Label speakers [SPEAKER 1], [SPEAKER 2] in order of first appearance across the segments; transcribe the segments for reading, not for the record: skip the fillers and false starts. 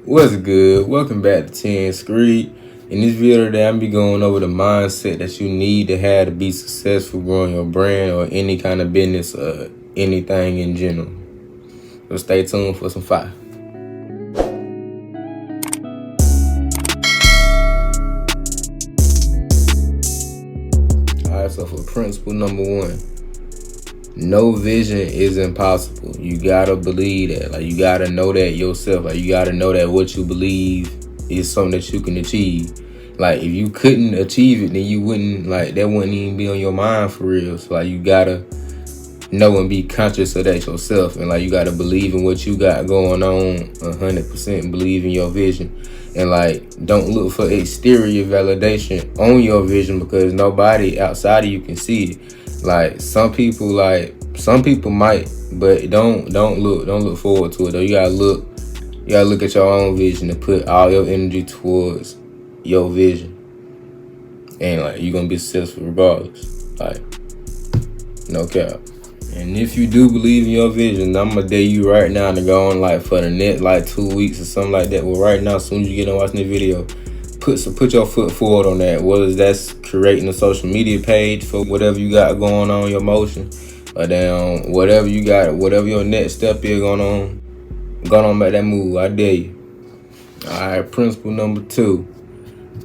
[SPEAKER 1] What's good? Welcome back to 10 Screed. In this video today, I'm be going over the mindset that you need to have to be successful growing your brand or any kind of business or anything in general. So stay tuned for some fire. Alright, so for principle number one, no vision is impossible. You gotta believe that. Like, you gotta know that yourself. Like, you gotta know that what you believe is something that you can achieve. Like, if you couldn't achieve it, then you wouldn't, like, that wouldn't even be on your mind for real. So, like, you gotta know and be conscious of that yourself. And, like, you gotta believe in what you got going on 100%. Believe in your vision. And, like, don't look for exterior validation on your vision because nobody outside of you can see it. Like, some people might, but don't look forward to it though. You gotta look at your own vision and put all your energy towards your vision. And like, you're gonna be successful regardless. Like, no cap. And if you do believe in your vision, I'm gonna dare you right now to go on like for the next like 2 weeks or something like that. Well, right now, as soon as you get on watching the video, put your foot forward on that. Whether that's creating a social media page for whatever you got going on, your motion, or down whatever you got, whatever your next step is going on, make that move. I dare you. All right, principle number two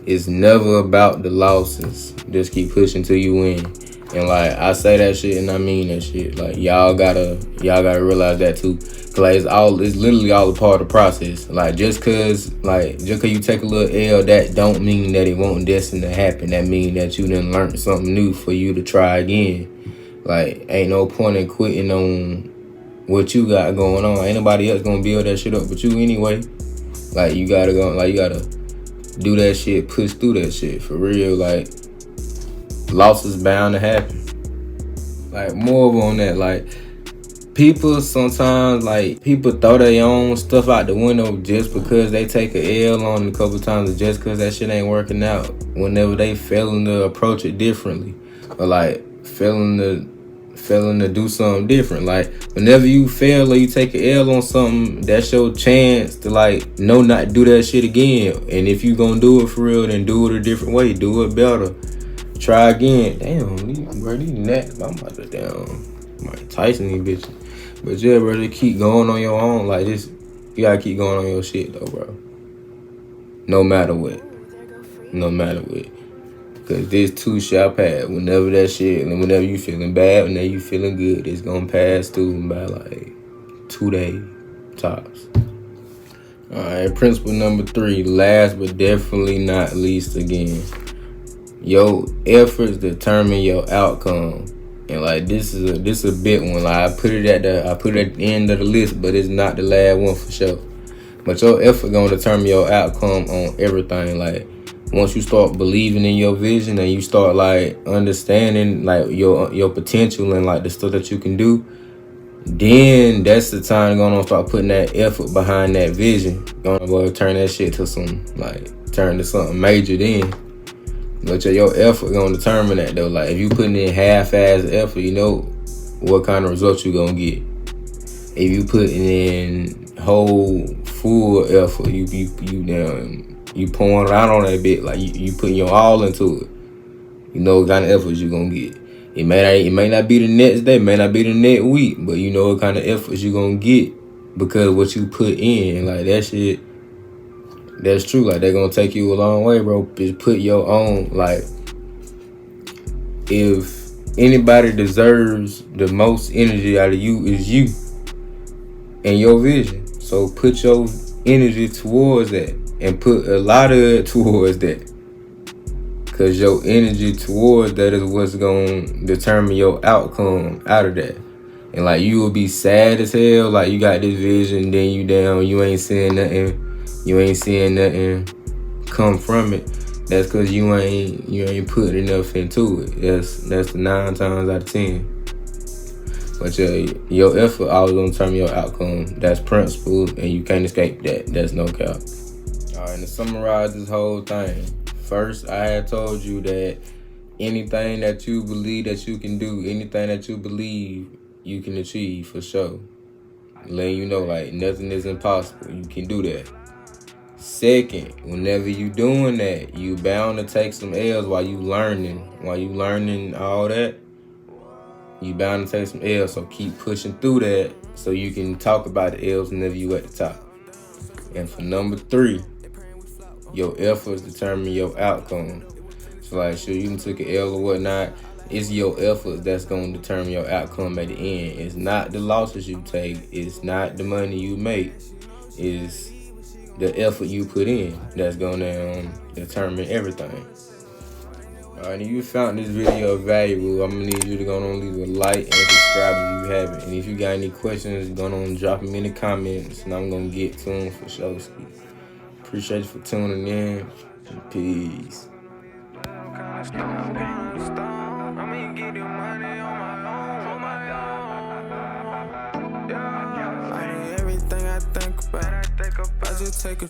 [SPEAKER 1] is never about the losses. Just keep pushing till you win. And like, I say that shit and I mean that shit. Like, y'all gotta realize that too. Cause it's literally all a part of the process. Like, just cause you take a little L, that don't mean that it won't destined to happen. That mean that you done learned something new for you to try again. Like, ain't no point in quitting on what you got going on. Ain't nobody else gonna build that shit up but you anyway. Like, you gotta do that shit, push through that shit for real. Like, loss is bound to happen. Like, more on that, like, people sometimes, like, people throw their own stuff out the window just because they take a L on it a couple times, or just because that shit ain't working out. Whenever they failing to approach it differently, or like failing to do something different. Like, whenever you fail or you take a L on something, that's your chance to like not do that shit again. And if you gonna do it for real, then do it a different way, do it better. Try again. Damn, these next. I'm about to Mike Tyson these bitches. But yeah, bro, just keep going on your own. Like, this, you gotta keep going on your shit though, bro. No matter what. Cause this too shall pass. Whenever that shit, and whenever you feeling bad, whenever you feeling good, it's gonna pass through by like 2 days tops. Alright, principle number three, last but definitely not least again. Your efforts determine your outcome. And like, this is a big one. Like, I put it at the end of the list, but it's not the last one for sure. But your effort gonna determine your outcome on everything. Like, once you start believing in your vision and you start like understanding like your potential and like the stuff that you can do, then that's the time you're gonna start putting that effort behind that vision. Gonna go turn that shit to turn to something major then. But your effort gonna determine that though. Like, if you putting in half-ass effort, you know what kind of results you gonna get. If you putting in whole full effort, you pouring it out on that bit, like you putting your all into it. You know what kind of efforts you gonna get. It may not be the next day, may not be the next week, but you know what kind of efforts you gonna get because of what you put in. Like, that shit, that's true. Like, they're gonna take you a long way, bro. Just put your own, like, if anybody deserves the most energy out of you, is you and your vision. So put your energy towards that and put a lot of it towards that. Cause your energy towards that is what's gonna determine your outcome out of that. And like, you will be sad as hell. Like, you got this vision, then you ain't seeing nothing. You ain't seeing nothing come from it. That's because you ain't putting enough into it. That's the 9 times out of 10. But your effort always gonna determine your outcome. That's principle, and you can't escape that. That's no cap. All right, and to summarize this whole thing, first, I had told you that anything that you believe that you can do, anything that you believe you can achieve for sure. Letting you know, like, nothing is impossible. You can do that. Second, whenever you doing that, you bound to take some L's while you learning. While you learning all that, you bound to take some L's. So keep pushing through that so you can talk about the L's whenever you at the top. And for number 3, your efforts determine your outcome. So like, sure, you can take an L or whatnot. It's your efforts that's going to determine your outcome at the end. It's not the losses you take. It's not the money you make. It's the effort you put in that's going to determine everything. Alright, if you found this video valuable, I'm going to need you to go on leave a like and subscribe if you haven't. And if you got any questions, go on drop them in the comments and I'm going to get to them for sure. Appreciate you for tuning in. Peace.
[SPEAKER 2] Everything I think about, I just take a